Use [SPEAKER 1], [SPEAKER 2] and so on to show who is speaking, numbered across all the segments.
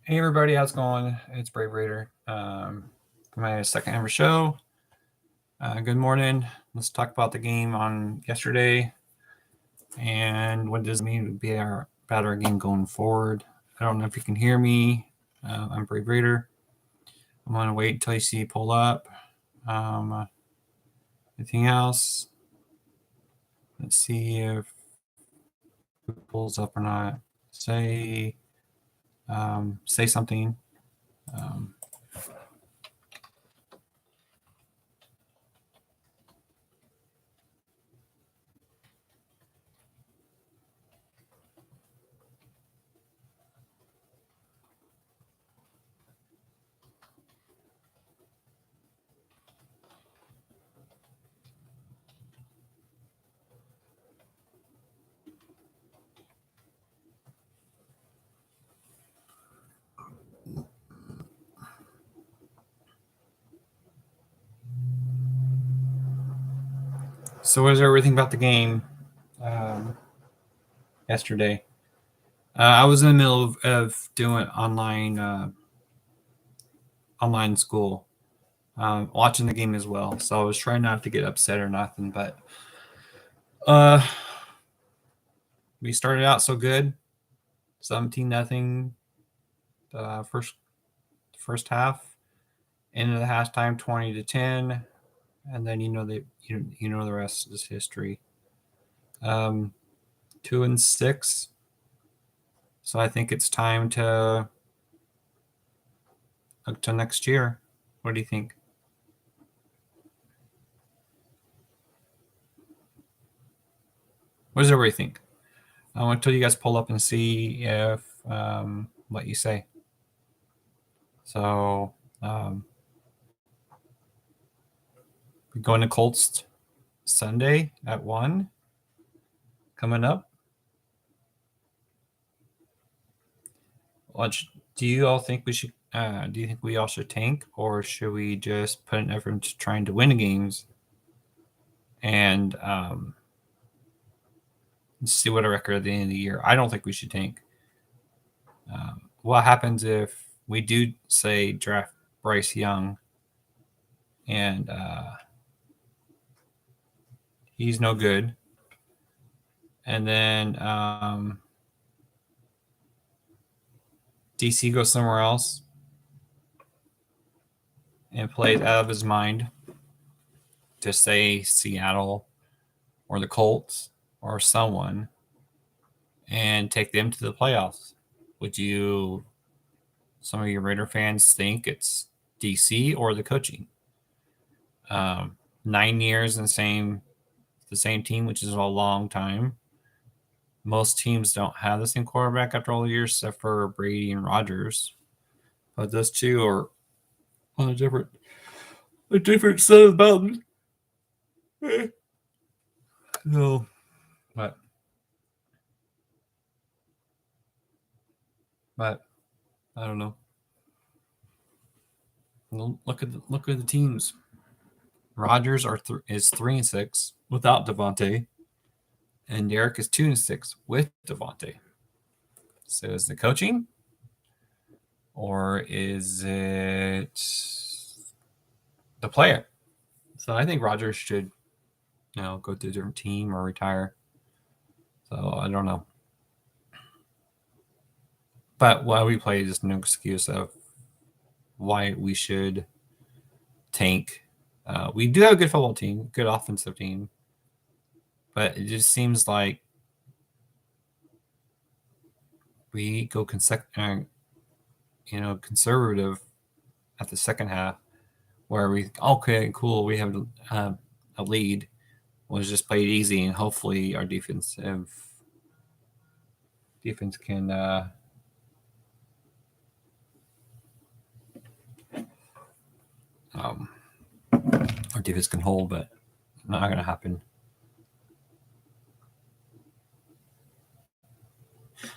[SPEAKER 1] Hey everybody, how's it going? It's Brave Raider. For my second ever show. Good morning. Let's talk about the game on yesterday and what does it mean to be about our game going forward. I don't know if you can hear me. I'm Brave Raider. I'm gonna wait until you see pull up. Anything else? Let's see if it pulls up or not. Say something. Um, so what is everything about the game yesterday? I was in the middle of doing online school, watching the game as well. So I was trying not to get upset or nothing. But uh, we started out so good, 17-0. First half, into the halftime 20-10, and then you know the rest is history. 2-6. So I think it's time to look to next year. What do you think? What does everybody think? I want to you guys pull up and see if what you say. So we're going to Colts Sunday at 1 coming up. Do you all think we should? Do you think we all should tank, or should we just put an effort into trying to win games and see what a record at the end of the year? I don't think we should tank. What happens if we do say draft Bryce Young and he's no good, and then DC goes somewhere else and plays out of his mind to say Seattle or the Colts or someone and take them to the playoffs? Would you, some of your Raider fans, think it's DC or the coaching? 9 years in the same team, which is a long time. Most teams don't have the same quarterback after all the years, except for Brady and Rodgers. But those two are on a different side of the mountain. No, but I don't know. Look at the teams. Rodgers is 3-6 without Devontae, and Derek is 2-6 with Devontae. So is the coaching, or is it the player? So I think Rodgers should, go to a different team or retire. So I don't know. But why we play is no excuse of why we should tank. We do have a good football team, good offensive team, but it just seems like we go conservative at the second half, where okay, cool, we have a lead. We'll just play it easy, and hopefully our defense can our defense can hold, but not going to happen.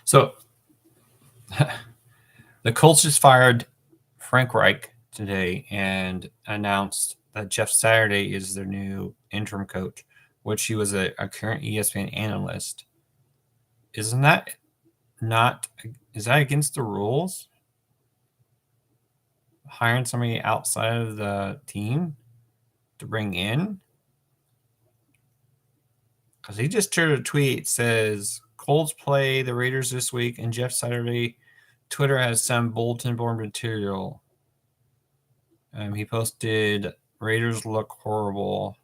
[SPEAKER 1] So the Colts just fired Frank Reich today and announced that Jeff Saturday is their new interim coach, which he was a current ESPN analyst. Is that against the rules? hiring somebody outside of the team to bring in? Because he just shared a tweet says Colts play the Raiders this week, and Jeff Saturday Twitter has some bulletin board material. He posted Raiders look horrible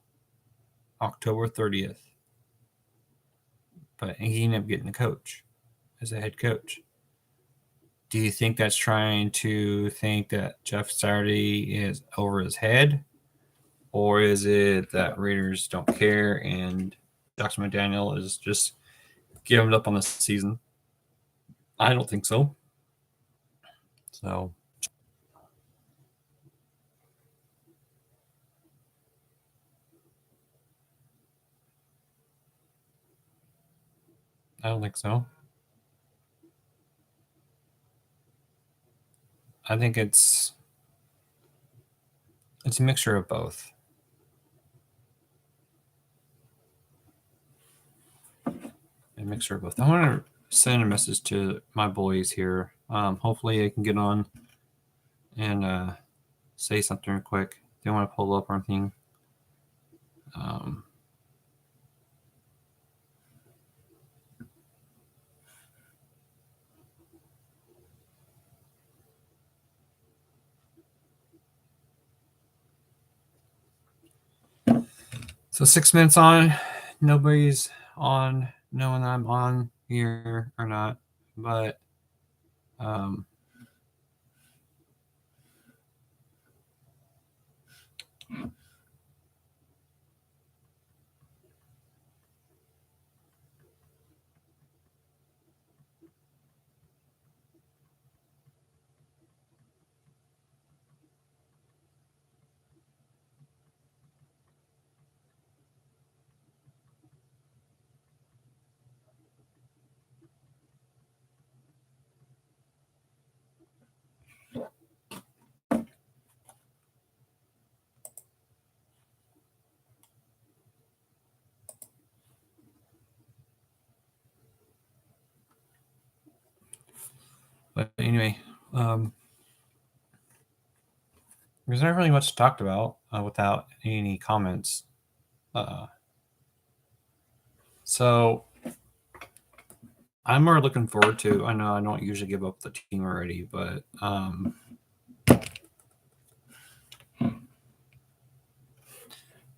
[SPEAKER 1] October 30th. But he ended up getting the coach as a head coach. Do you think that's trying to think that Jeff Saturday is over his head? Or is it that Raiders don't care and Josh McDaniel is just giving up on the season? I don't think so. So I don't think so. I think it's a mixture of both. A mixture of both. I want to send a message to my boys here. Hopefully I can get on and say something quick. They want to pull up or anything. So 6 minutes on, nobody's on knowing I'm on here or not, but anyway, there's not really much talked about without any comments. So I'm more looking forward to. I know I don't usually give up the team already, but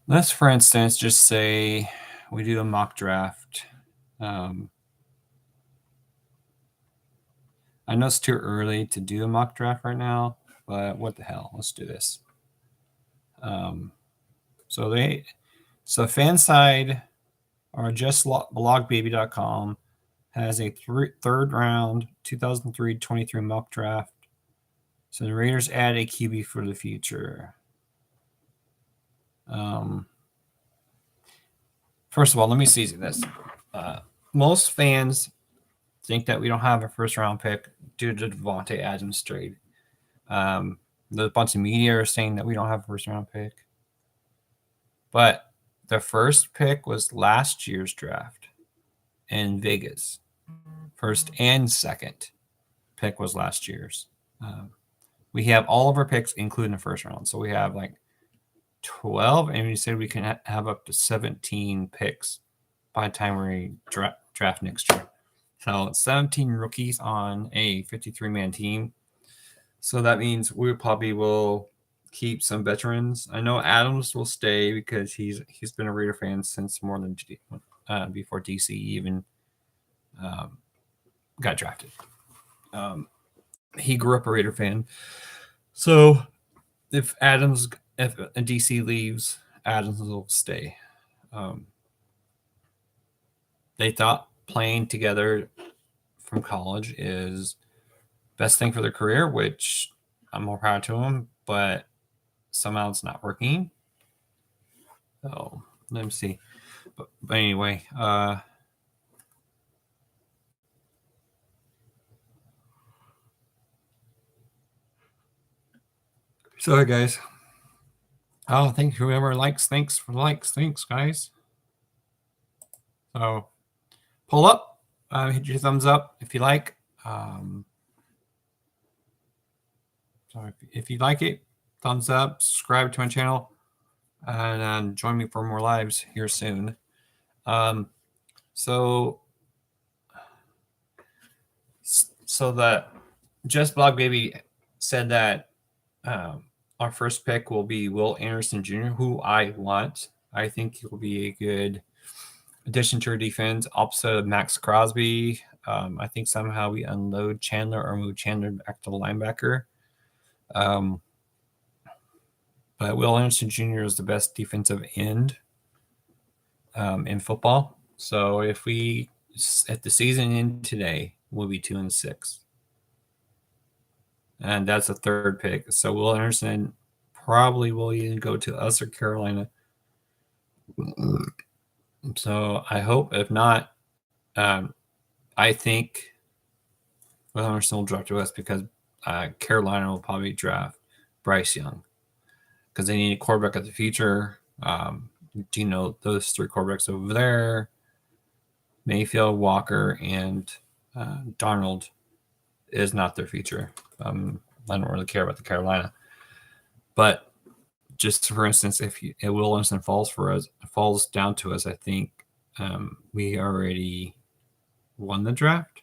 [SPEAKER 1] let's, for instance, just say we do a mock draft. I know it's too early to do a mock draft right now, but what the hell? Let's do this. So Fanside or justblogbaby.com has a third round 2003-23 mock draft. So the Raiders add a QB for the future. First of all, let me see this. Most fans think that we don't have a first round pick due to Davante Adams trade. There's a bunch of media are saying that we don't have a first round pick. But the first pick was last year's draft in Vegas. First and second pick was last year's. We have all of our picks, including the first round. So we have like 12, and we said we can have up to 17 picks by the time we draft next year. So 17 rookies on a 53-man team. So that means we probably will keep some veterans. I know Adams will stay because he's been a Raider fan since more than before DC even got drafted. He grew up a Raider fan. So if DC leaves, Adams will stay. They thought playing together from college is best thing for their career, which I'm more proud to them, but somehow it's not working. So let me see. But anyway, sorry guys. Oh, thank you. Whoever likes, thanks for likes. Thanks, guys. So pull up, hit your thumbs up if you like. So So if you like it, thumbs up, subscribe to my channel, and join me for more lives here soon. So that Just Blog Baby said that our first pick will be Will Anderson Jr., who I want. I think he will be a good addition to our defense, opposite of Max Crosby. I think somehow we unload Chandler or move Chandler back to linebacker. But Will Anderson Jr. is the best defensive end in football. So if we at the season end today, we'll be 2-6. And that's a third pick. So Will Anderson probably will either go to us or Carolina. So I hope, if not, I think Will Anderson will draft to us because Carolina will probably draft Bryce Young because they need a quarterback of the future. Those three quarterbacks over there, Mayfield, Walker, and Darnold, is not their future. I don't really care about the Carolina. But just for instance, if Will Anderson falls down to us, I think we already won the draft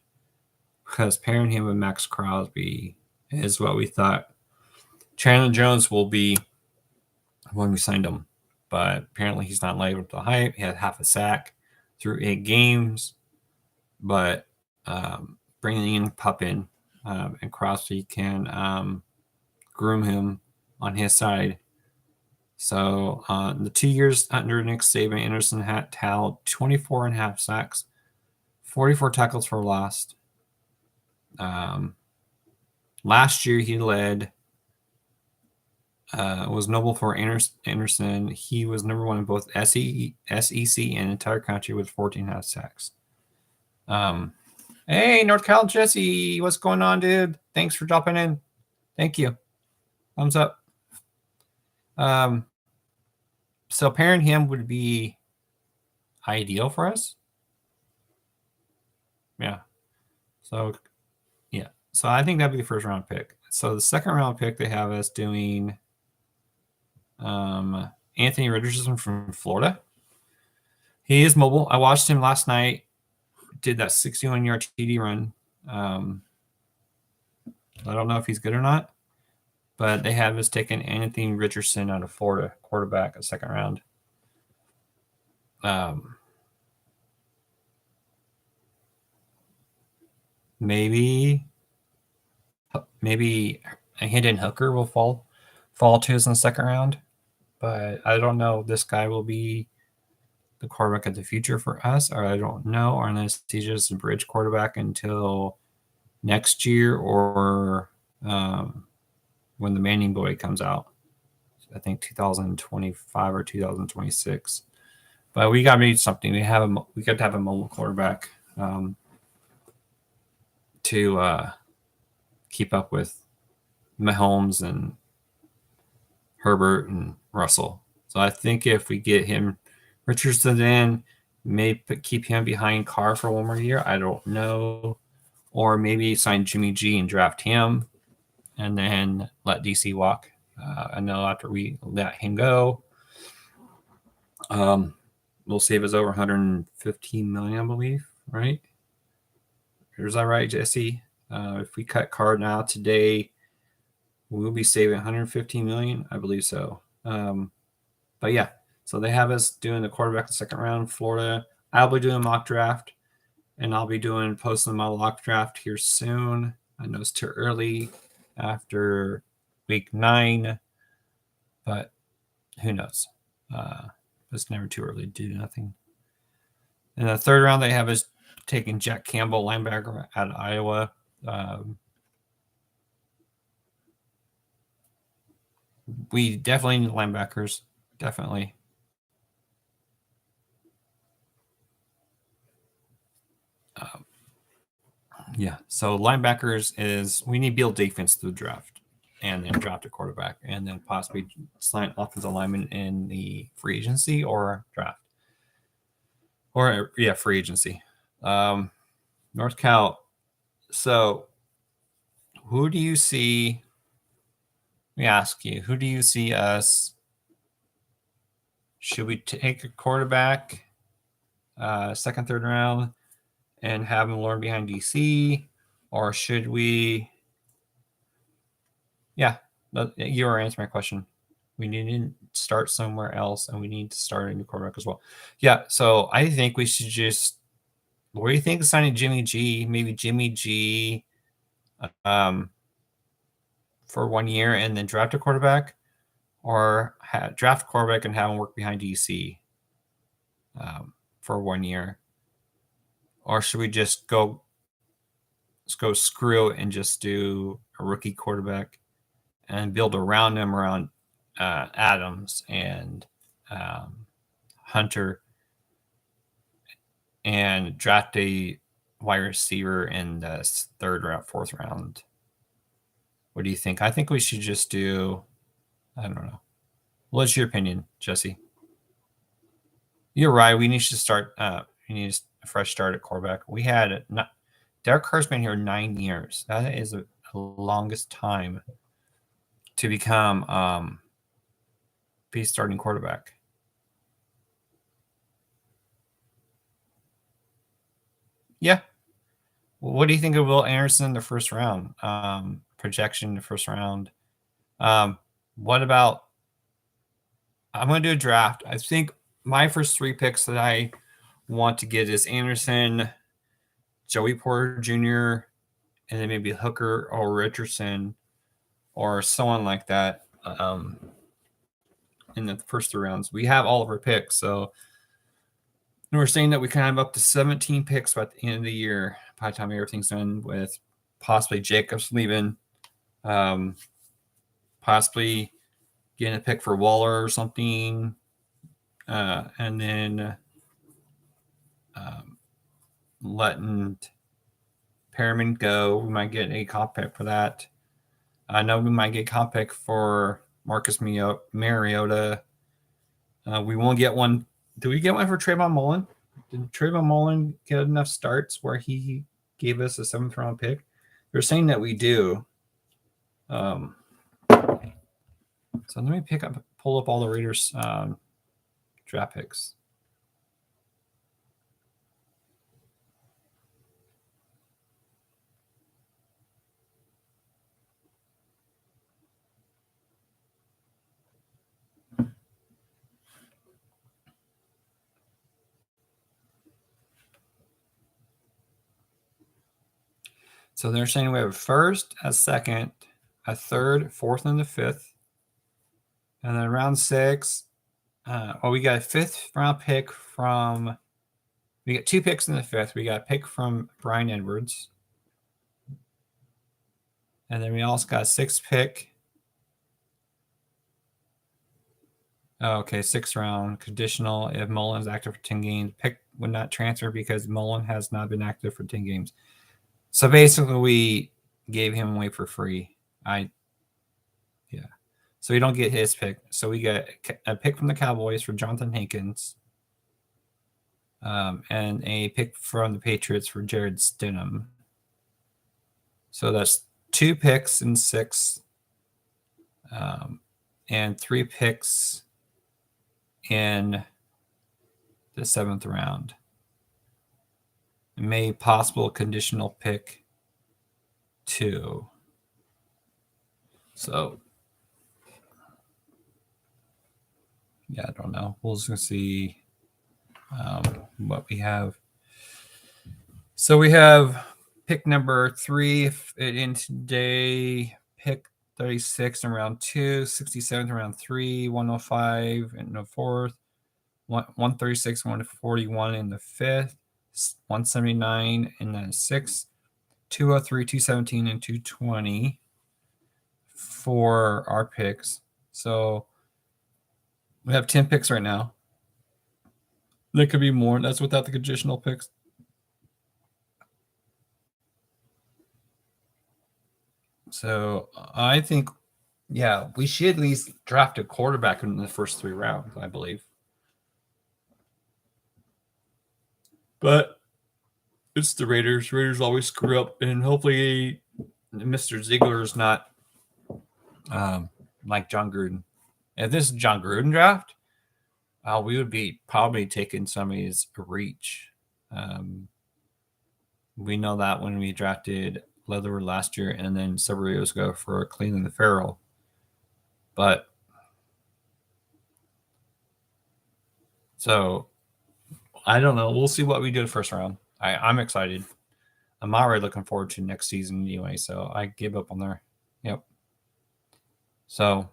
[SPEAKER 1] because pairing him with Max Crosby is what we thought Chandler Jones will be when we signed him. But apparently he's not living up to the hype. He had half a sack through 8 games. But bringing in Puppin and Crosby can groom him on his side. So the 2 years under Nick Saban, Anderson had tallied 24.5 sacks, 44 tackles for loss. Last year he led, was notable for Anderson. He was number 1 in both SEC and entire country with 14.5 sacks. Hey, North Cal Jesse, what's going on, dude? Thanks for dropping in. Thank you. Thumbs up. So pairing him would be ideal for us. Yeah. So I think that'd be the first round pick. So the second round pick they have us doing Anthony Richardson from Florida. He is mobile. I watched him last night. Did that 61-yard TD run. I don't know if he's good or not, but they have us taking Anthony Richardson out of Florida, quarterback, a second round. Maybe a Hendon Hooker will fall to us in the second round, but I don't know if this guy will be the quarterback of the future for us, or I don't know, or unless he's just a bridge quarterback until next year or when the Manning boy comes out. I think 2025 or 2026. But we got to do something. We got to have a mobile quarterback to keep up with Mahomes and Herbert and Russell. So I think if we get him Richardson in, maybe keep him behind Carr for one more year. I don't know. Or maybe sign Jimmy G and draft him and then let DC walk. I know after we let him go, we'll save us over $115 million, I believe, right? Is that right, Jesse? If we cut Carr now today, we'll be saving $115 million. I believe so. But yeah, so they have us doing the quarterback in the second round, Florida. I'll be doing a mock draft, and I'll be posting my mock draft here soon. I know it's too early after week 9, but who knows? It's never too early to do nothing. In the third round, they have us taking Jack Campbell, linebacker out of Iowa. We definitely need linebackers. Definitely. Yeah. So linebackers we need to build defense through the draft and then draft a quarterback and then possibly sign offensive lineman in the free agency or draft. Or, free agency. North Cal. So who do you see Let me ask you, who do you see us? Should we take a quarterback, second, third round, and have him learn behind DC? Or should we? Yeah, you are answering my question. We need to start somewhere else, and we need to start a new quarterback as well. Yeah, so I think we should just. What do you think of signing Jimmy G? Maybe Jimmy G for 1 year and then draft a quarterback, or draft a quarterback and have him work behind DC for 1 year, or should we just go screw it and just do a rookie quarterback and build around him around Adams and Hunter and draft a wide receiver in the third round, fourth round? What do you think? I think we should just do, I don't know. What's your opinion, Jesse? You're right. We need to start. We need a fresh start at quarterback. We had Derek Carr's been here 9 years. That is the longest time to become be starting quarterback. Yeah. What do you think of Will Anderson in the first round? Projection in the first round. What about? I'm going to do a draft. I think my first 3 picks that I want to get is Anderson, Joey Porter Jr., and then maybe Hooker or Richardson or someone like that in the first 3 rounds. We have all of our picks, so we're saying that we can have up to 17 picks by the end of the year by the time everything's done, with possibly Jacobs leaving, possibly getting a pick for Waller or something, and then letting Perriman go. We might get a comp pick for that. I know we might get a comp pick for Marcus Mariota. We won't get one. Did we get one for Trayvon Mullen? Did Trayvon Mullen get enough starts where he gave us a 7th round pick? They're saying that we do. So let me pull up all the Raiders draft picks. So they're saying we have a first, a second, a third, fourth, and the fifth. And then round 6, we got a 5th round pick from. We got 2 picks in the 5th. We got a pick from Brian Edwards. And then we also got a 6th pick. Okay, 6th round conditional if Mullen is active for 10 games. Pick would not transfer because Mullen has not been active for 10 games. So basically, we gave him away for free. So we don't get his pick. So we get a pick from the Cowboys for Jonathan Hankins, and a pick from the Patriots for Jared Stidham. So that's 2 picks in 6, and 3 picks in the 7th round. May possible conditional pick 2. So, yeah, I don't know. We'll just see what we have. So we have pick number 3 in today, pick 36 in round 2, 67 in round 3, 105 in the 4th, 136, 141 in the 5th, 179 in the 6th, 203, 217, and 220 for our picks. So we have 10 picks right now. There could be more. That's without the conditional picks. So I think, yeah, we should at least draft a quarterback in the first 3 rounds, I believe. But it's the Raiders. Raiders always screw up, and hopefully Mr. Ziegler is not like John Gruden. If this is John Gruden draft, we would be probably taking somebody's reach. We know that when we drafted Leatherwood last year and then several years ago for Cleveland Farrell. But so I don't know. We'll see what we do the first round. I'm excited. I'm already looking forward to next season anyway, so I gave up on there. Yep. So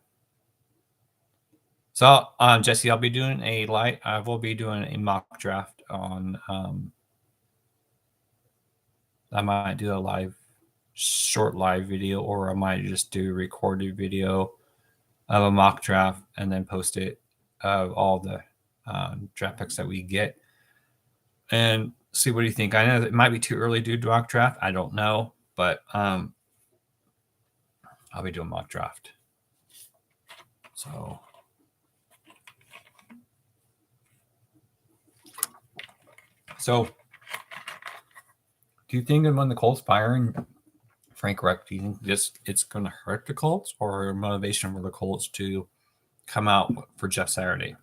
[SPEAKER 1] Jesse, I'll be doing I will be doing a mock draft on I might do a short live video, or I might just do a recorded video of a mock draft and then post it of all the draft picks that we get and see what you think. I know it might be too early to do mock draft. I don't know, but I'll be doing mock draft. So do you think that when the Colts firing Frank Reich, do you think it's going to hurt the Colts or motivation for the Colts to come out for Jeff Saturday?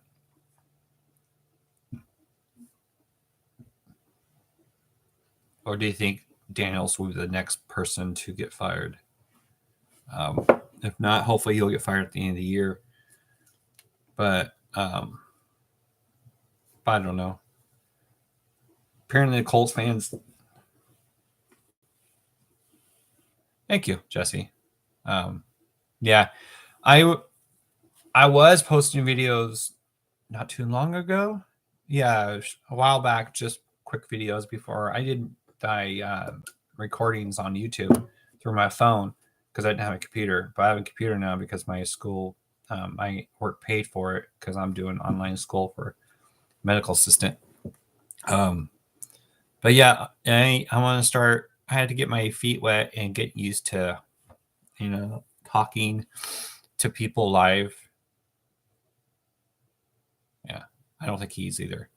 [SPEAKER 1] Or do you think Daniels will be the next person to get fired? If not, hopefully he'll get fired at the end of the year. But I don't know. Apparently the Colts fans... Thank you, Jesse. Yeah, I was posting videos not too long ago. Yeah, a while back, just quick videos before I did recordings on YouTube through my phone because I didn't have a computer. But I have a computer now because my school, my work paid for it because I'm doing online school for medical assistant. But yeah, I want to start. I had to get my feet wet and get used to, talking to people live. Yeah, I don't think he's either.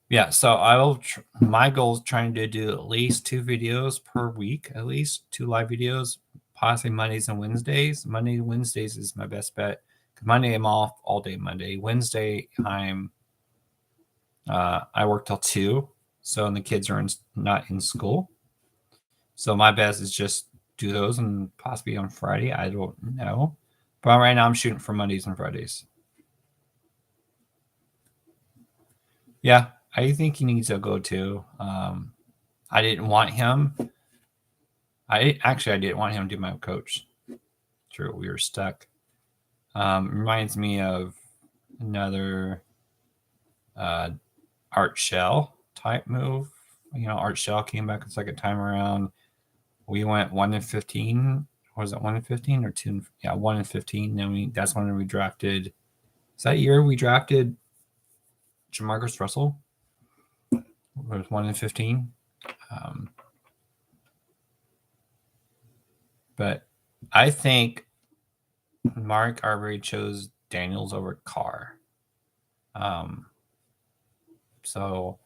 [SPEAKER 1] Yeah, so my goal is trying to do at least 2 videos per week, at least 2 live videos, possibly Mondays and Wednesdays. Monday and Wednesdays is my best bet. Monday I'm off all day Monday. Wednesday I work till 2, so the kids are not in school. So my best is just do those and possibly on Friday. I don't know. But right now I'm shooting for Mondays and Fridays. Yeah, I think he needs to go too. I didn't want him. I didn't want him to be my coach. True, we were stuck. Reminds me of another Art Shell type move. Art Shell came back a second time around. We went 1-15. Was it 1-15 or 2? Yeah, 1-15. Then that's when we drafted. Is that year we drafted Jamarcus Russell? It was 1-15. But I think Mark Arbery chose Daniels over Carr. So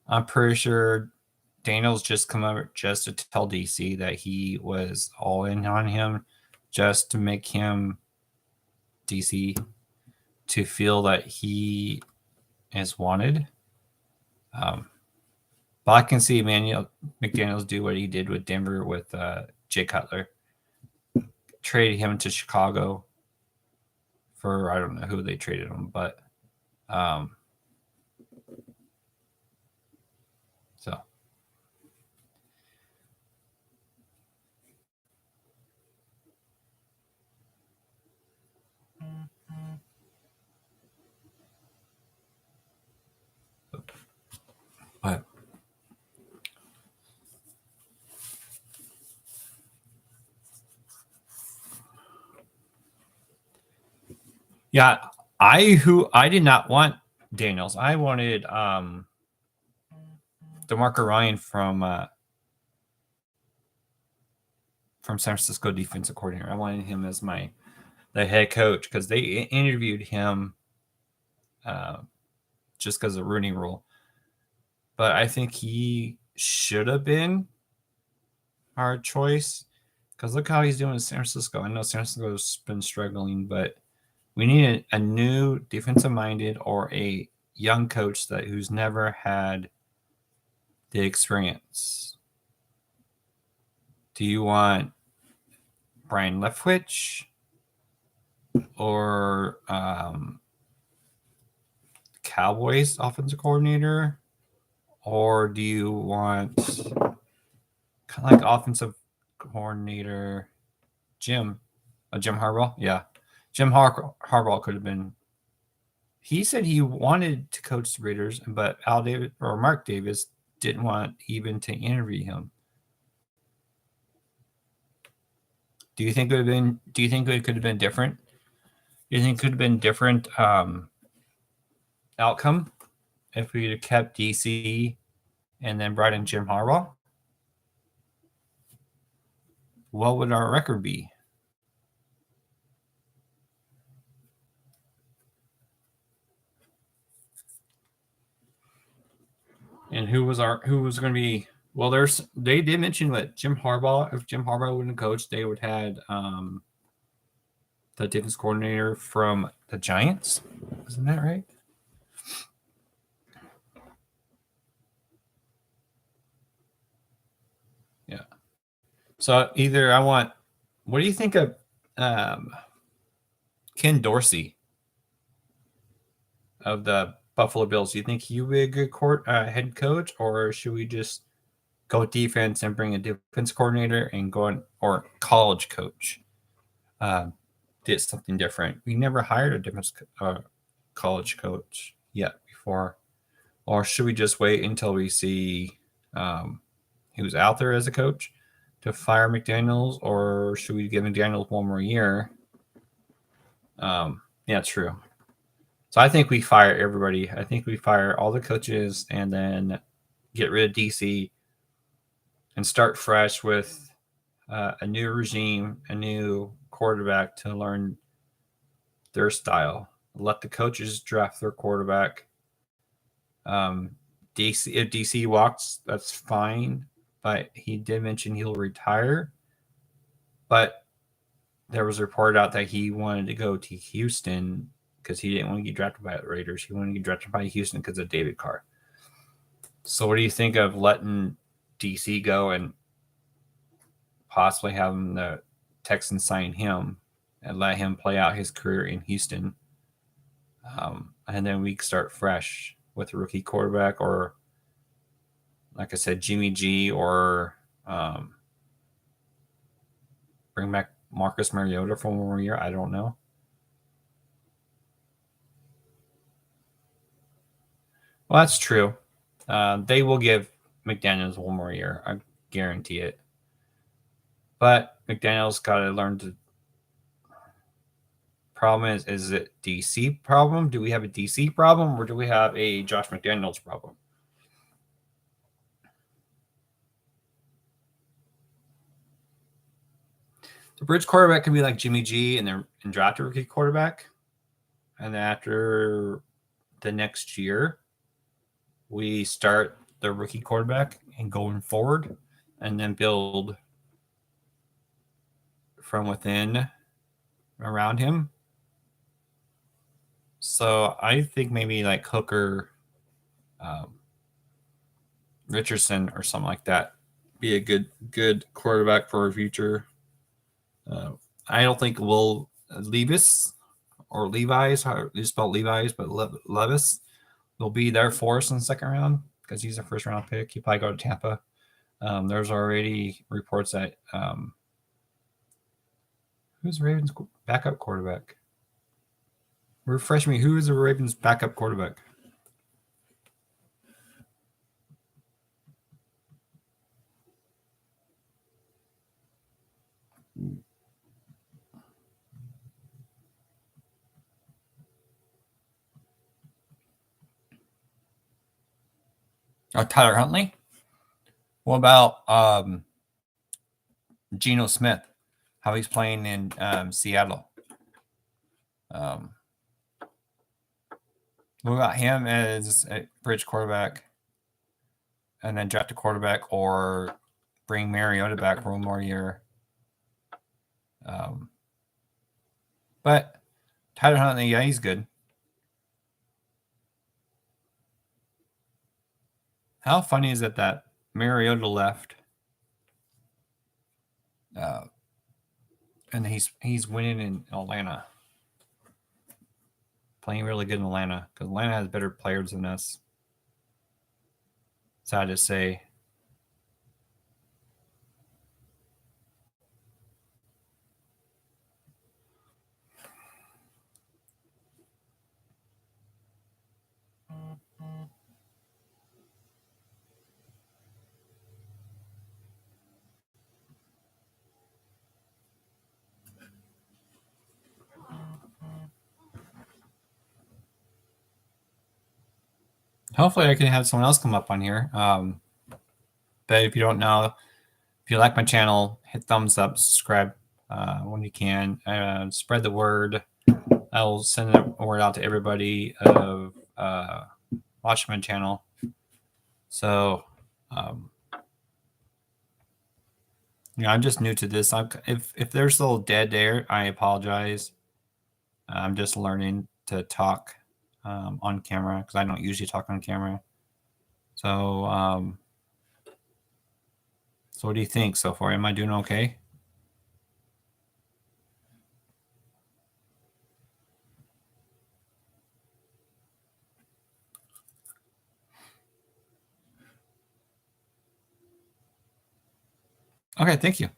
[SPEAKER 1] I'm pretty sure Daniels just come over just to tell DC that he was all in on him, just to make him DC to feel that he is wanted. But I can see McDaniels do what he did with Denver with Jay Cutler. Traded him to Chicago for, I don't know who they traded him, but so. But yeah, I did not want Daniels. I wanted DeMarco Ryan from San Francisco defensive coordinator. I wanted him as the head coach because they interviewed him just because of Rooney Rule. But I think he should have been our choice Because look how he's doing in San Francisco. I know San Francisco's been struggling, but we need a new defensive-minded or a young coach who's never had the experience. Do you want Brian Leftwich or Cowboys offensive coordinator? Or do you want kind of like offensive coordinator Jim Harbaugh? Yeah. Jim Harbaugh could have been. He said he wanted to coach the Raiders, but Mark Davis didn't want even to interview him. Do you think it could have been different? Do you think it could have been different outcome if we had kept DC and then brought in Jim Harbaugh? What would our record be? And who was going to be? Well, they did mention that Jim Harbaugh. If Jim Harbaugh wouldn't coach, they would have had the defense coordinator from the Giants. Isn't that right? Yeah. So either I want. What do you think of Ken Dorsey of the Buffalo Bills? Do you think he would be a good head coach, or should we just go defense and bring a defense coordinator and or college coach? Did something different. We never hired a defense college coach yet before, or should we just wait until we see who's out there as a coach to fire McDaniels, or should we give McDaniels one more year? Yeah, true. So I think we fire everybody. I think we fire all the coaches and then get rid of DC and start fresh with a new regime, a new quarterback to learn their style. Let the coaches draft their quarterback. If DC walks, that's fine. But he did mention he'll retire. But there was a report out that he wanted to go to Houston because he didn't want to get drafted by the Raiders. He wanted to get drafted by Houston because of David Carr. So what do you think of letting DC go and possibly having the Texans sign him and let him play out his career in Houston? And then we start fresh with a rookie quarterback, or like I said, Jimmy G, or bring back Marcus Mariota for one more year. I don't know. Well, that's true. They will give McDaniels one more year. I guarantee it. But McDaniels got to learn to. Problem is it DC problem? Do we have a DC problem, or do we have a Josh McDaniels problem? The bridge quarterback can be like Jimmy G and draft a rookie quarterback. And then after the next year, we start the rookie quarterback and going forward and then build from within around him. So I think maybe like Hooker, Richardson, or something like that be a good quarterback for a future. I don't think Will Levis or Levi's, how you spell Levi's, but Levis will be there for us in the second round because he's a first round pick. He probably go to Tampa. There's already reports that who's Ravens backup quarterback? Refresh me. Who is the Ravens backup quarterback? Tyler Huntley. What about Geno Smith? How he's playing in Seattle? What about him as a bridge quarterback, and then draft a quarterback, or bring Mariota back for one more year? But Tyler Huntley, yeah, he's good. How funny is it that Mariota left, and he's winning in Atlanta, playing really good in Atlanta because Atlanta has better players than us. Sad to say. Hopefully, I can have someone else come up on here. But if you don't know, if you like my channel, hit thumbs up, subscribe when you can, spread the word. I will send the word out to everybody of watching my channel. So, I'm just new to this. If there's a little dead air, I apologize. I'm just learning to talk on camera because I don't usually talk on camera. So, so what do you think so far? Am I doing okay? Okay, thank you.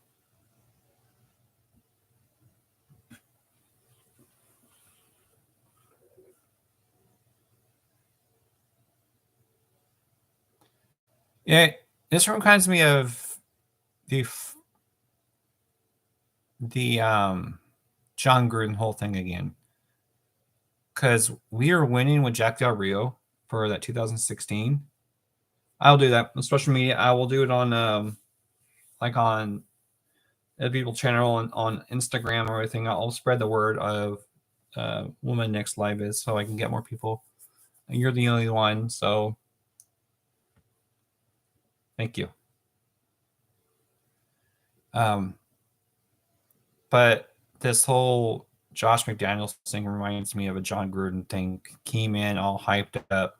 [SPEAKER 1] Yeah, this reminds me of the John Gruden whole thing again, because we are winning with Jack Del Rio for that 2016. I'll do that on social media. I will do it on like on the people channel on Instagram or everything. I'll spread the word of Woman Next Live is so I can get more people. You're the only one, so thank you. But this whole Josh McDaniels thing reminds me of a John Gruden thing. Came in all hyped up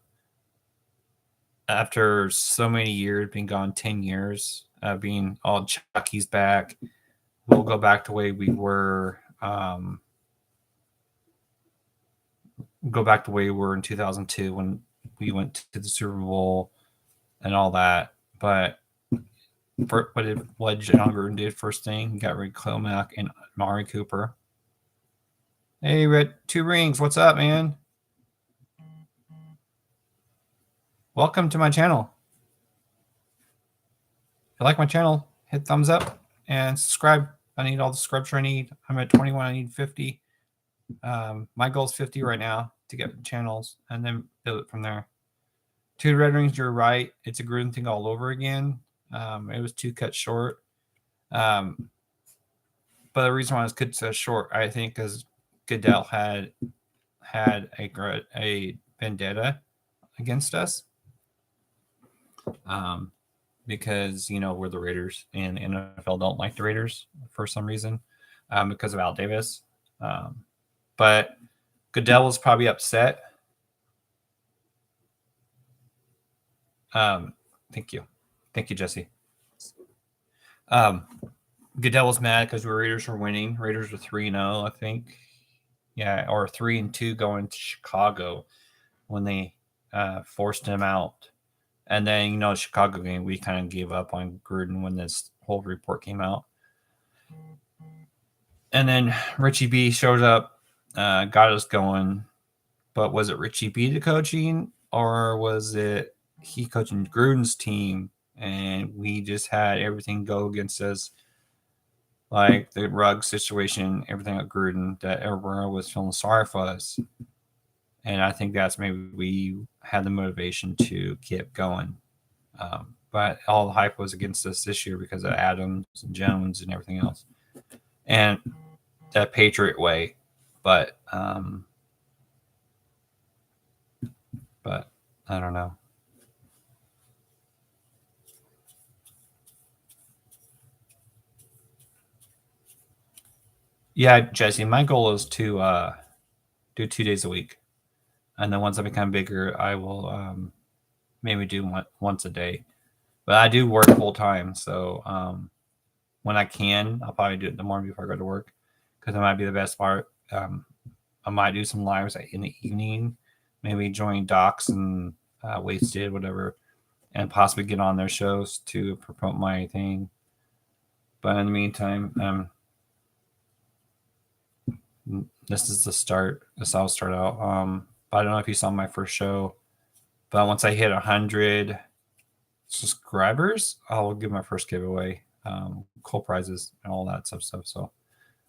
[SPEAKER 1] after so many years, being gone 10 years, being all Chucky's back. We'll go back to the way we were. Go back to the way we were in 2002 when we went to the Super Bowl and all that. But what John Gruden did first thing, he got rid of Clemac and Amari Cooper. Hey, Red, 2 rings. What's up, man? Welcome to my channel. If you like my channel, hit thumbs up and subscribe. I need all the subscribers I need. I'm at 21. I need 50. My goal is 50 right now to get channels and then build it from there. 2 red rings, you're right. It's a Gruden thing all over again. It was 2 cut short. But the reason why it was cut so short, I think, is Goodell had a vendetta against us. Because we're the Raiders and the NFL don't like the Raiders for some reason because of Al Davis. But Goodell was probably upset. Thank you, Jesse. Goodell was mad because the Raiders were winning. Raiders were 3-0, I think. Yeah, or 3-2 going to Chicago when they forced him out. And then, Chicago game, we kind of gave up on Gruden when this whole report came out. And then Richie B showed up, got us going. But was it Richie B the coaching, or was it he coaching Gruden's team and we just had everything go against us? Like the rug situation, everything at Gruden, that everyone was feeling sorry for us. And I think that's maybe we had the motivation to keep going. But all the hype was against us this year because of Adams and Jones and everything else. And that Patriot way. But I don't know. Yeah, Jesse, my goal is to do 2 days a week. And then once I become bigger, I will maybe do once a day. But I do work full time, so when I can, I'll probably do it in the morning before I go to work, because it might be the best part. I might do some lives in the evening, maybe join Docs and Wasted, whatever, and possibly get on their shows to promote my thing. But in the meantime, this is the start. This I'll start out. But I don't know if you saw my first show, but once I hit 100 subscribers, I'll give my first giveaway, cool prizes and all that stuff. So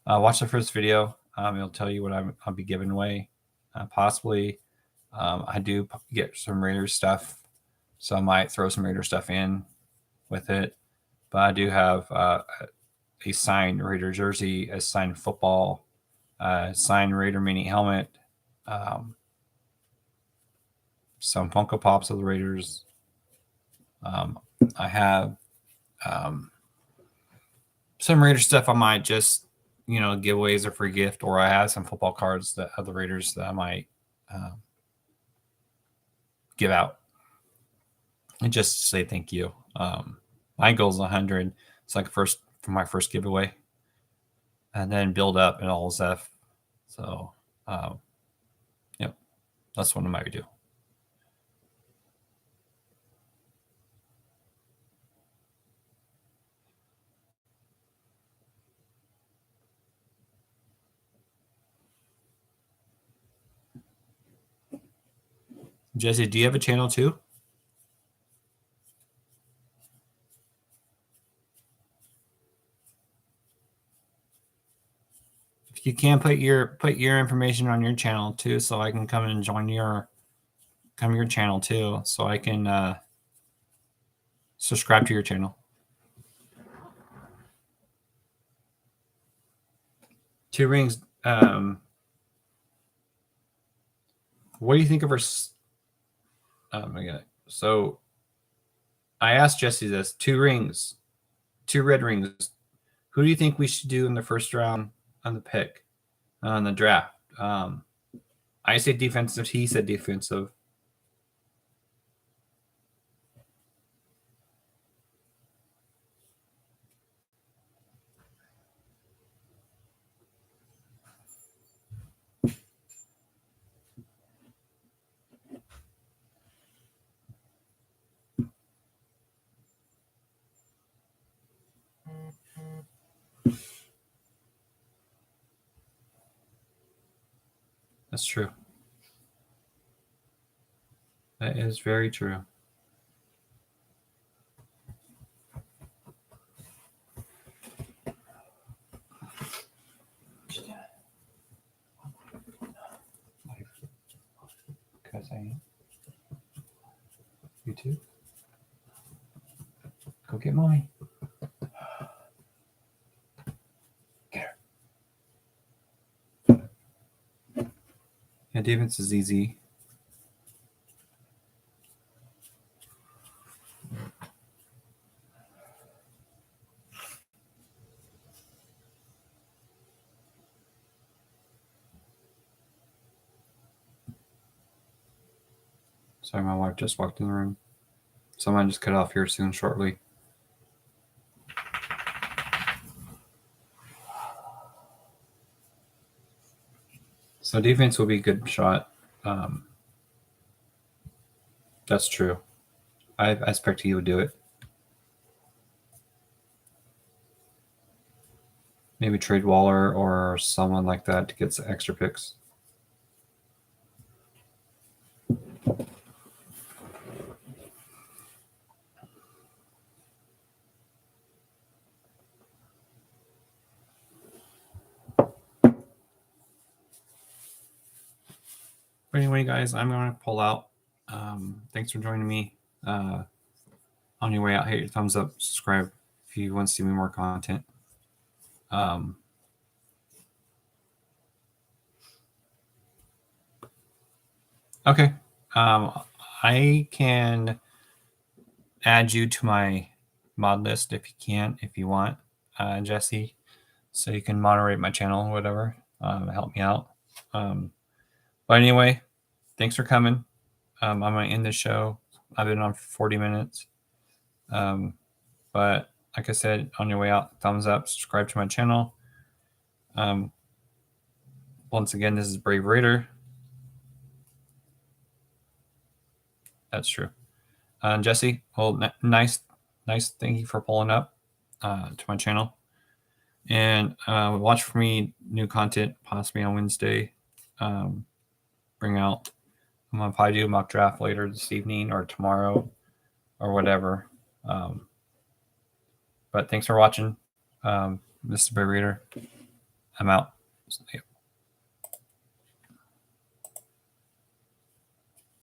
[SPEAKER 1] watch the first video. It'll tell you what I'll be giving away. Possibly, I do get some Raiders stuff, so I might throw some Raider stuff in with it. But I do have a signed Raider jersey, a signed football, signed Raider mini helmet, some Funko Pops of the Raiders. I have some Raider stuff I might just, giveaways or free gift, or I have some football cards that of the Raiders that I might give out and just say thank you. My goal is 100. It's like for my first giveaway, and then build up and all stuff. So, yep, that's what I might do. Jesse, do you have a channel too? If you can, put your information on your channel too, so I can come and join your channel too, so I can subscribe to your channel. Two Rings. What do you think of our? Oh my god! So I asked Jesse this: 2 rings, 2 red rings. Who do you think we should do in the first round on the pick, on the draft? I said defensive. He said defensive. That's true. That is very true. Because I am. You too? Go get mommy. Get her. Yeah, defense is easy. Sorry, my wife just walked in the room. So I might just cut off here soon, shortly. So defense will be a good shot. That's true. I expect he would do it. Maybe trade Waller or someone like that to get some extra picks. But anyway, guys, I'm going to pull out. Thanks for joining me. On your way out, hit your thumbs up, subscribe if you want to see me more content. Okay. I can add you to my mod list if you want, Jesse. so you can moderate my channel or whatever. Help me out. But anyway, thanks for coming. I'm going to end the show. I've been on for 40 minutes. But like I said, on your way out, thumbs up, subscribe to my channel. Once again, this is Brave Raider. That's true. Jesse, well, nice. Thank you for pulling up to my channel. And watch for me new content possibly on Wednesday. Bring out, I'm going to probably do a mock draft later this evening or tomorrow or whatever. But thanks for watching. This is Brave Raider. I'm out.